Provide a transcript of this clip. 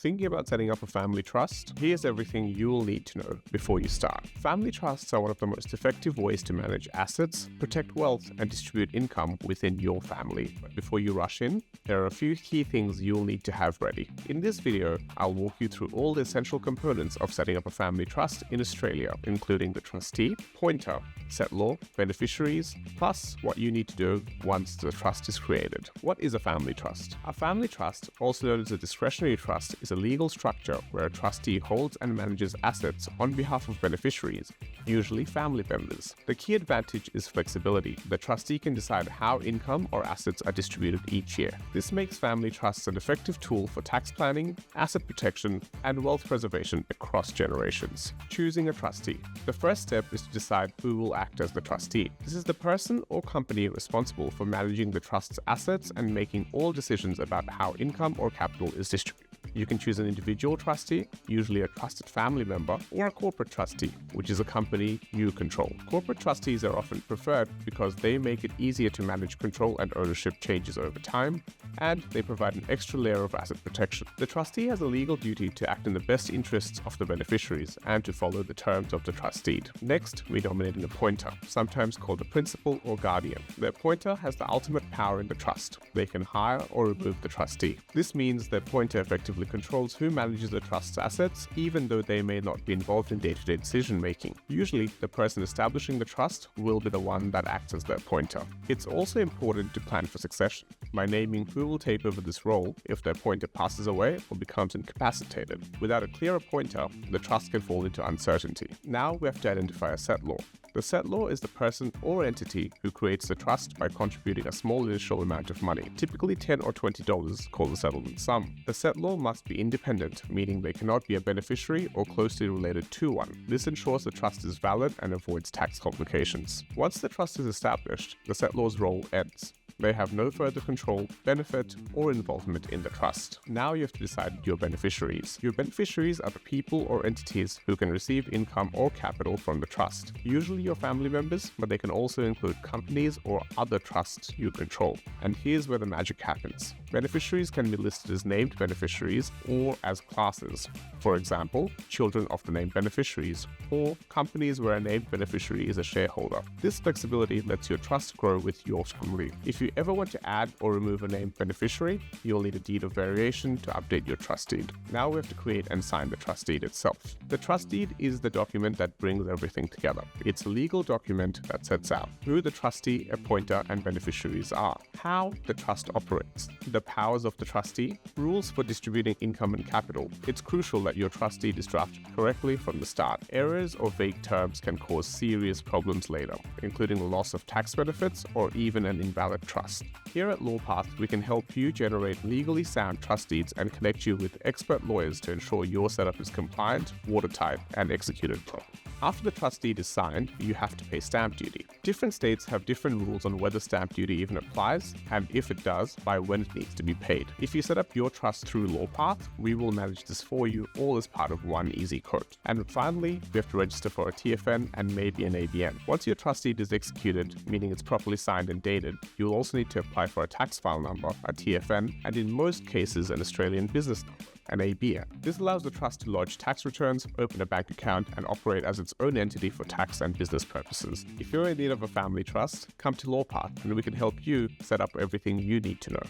Thinking about setting up a family trust? Here's everything you'll need to know before you start. Family trusts are one of the most effective ways to manage assets, protect wealth, and distribute income within your family. But before you rush in, there are a few key things you'll need to have ready. In this video, I'll walk you through all the essential components of setting up a family trust in Australia, including the trustee, appointer, settlor, beneficiaries, plus what you need to do once the trust is created. What is a family trust? A family trust, also known as a discretionary trust, is a legal structure where a trustee holds and manages assets on behalf of beneficiaries, usually family members. The key advantage is flexibility. The trustee can decide how income or assets are distributed each year. This makes family trusts an effective tool for tax planning, asset protection, and wealth preservation across generations. Choosing a trustee. The first step is to decide who will act as the trustee. This is the person or company responsible for managing the trust's assets and making all decisions about how income or capital is distributed. You can choose an individual trustee, usually a trusted family member, or a corporate trustee, which is a company you control. Corporate trustees are often preferred because they make it easier to manage control and ownership changes over time, and they provide an extra layer of asset protection. The trustee has a legal duty to act in the best interests of the beneficiaries and to follow the terms of the trust deed. Next, we nominate an appointer, sometimes called a principal or guardian. The appointer has the ultimate power in the trust. They can hire or remove the trustee. This means the appointer effectively controls who manages the trust's assets, even though they may not be involved in day-to-day decision-making. Usually, the person establishing the trust will be the one that acts as the appointer. It's also important to plan for succession by naming who will take over this role if the appointer passes away or becomes incapacitated. Without a clear appointer, the trust can fall into uncertainty. Now we have to identify a settlor. The settlor is the person or entity who creates the trust by contributing a small initial amount of money, typically $10 or $20 called the settlement sum. The settlor must be independent, meaning they cannot be a beneficiary or closely related to one. This ensures the trust is valid and avoids tax complications. Once the trust is established, the settlor's role ends. They have no further control, benefit, or involvement in the trust. Now you have to decide your beneficiaries. Your beneficiaries are the people or entities who can receive income or capital from the trust. Usually your family members, but they can also include companies or other trusts you control. And here's where the magic happens. Beneficiaries can be listed as named beneficiaries or as classes. For example, children of the named beneficiaries, or companies where a named beneficiary is a shareholder. This flexibility lets your trust grow with your family. If you ever want to add or remove a named beneficiary, you'll need a deed of variation to update your trust deed. Now we have to create and sign the trust deed itself. The trust deed is the document that brings everything together. It's a legal document that sets out who the trustee, appointer, and beneficiaries are, how the trust operates, the powers of the trustee, rules for distributing income and capital. It's crucial that your trust deed is drafted correctly from the start. Errors or vague terms can cause serious problems later, including the loss of tax benefits or even an invalid trust. Here at LawPath, we can help you generate legally sound trust deeds and connect you with expert lawyers to ensure your setup is compliant, watertight, and executed properly. After the trust deed is signed, you have to pay stamp duty. Different states have different rules on whether stamp duty even applies, and if it does, by when it needs to be paid. If you set up your trust through LawPath, we will manage this for you, all as part of one easy quote. And finally, we have to register for a TFN and maybe an ABN. Once your trust deed is executed, meaning it's properly signed and dated, you'll also need to apply for a tax file number, a TFN, and in most cases, an Australian business number, an ABN. This allows the trust to lodge tax returns, open a bank account, and operate as its own entity for tax and business purposes. If you're in need of a family trust, come to LawPath and we can help you set up everything you need to know.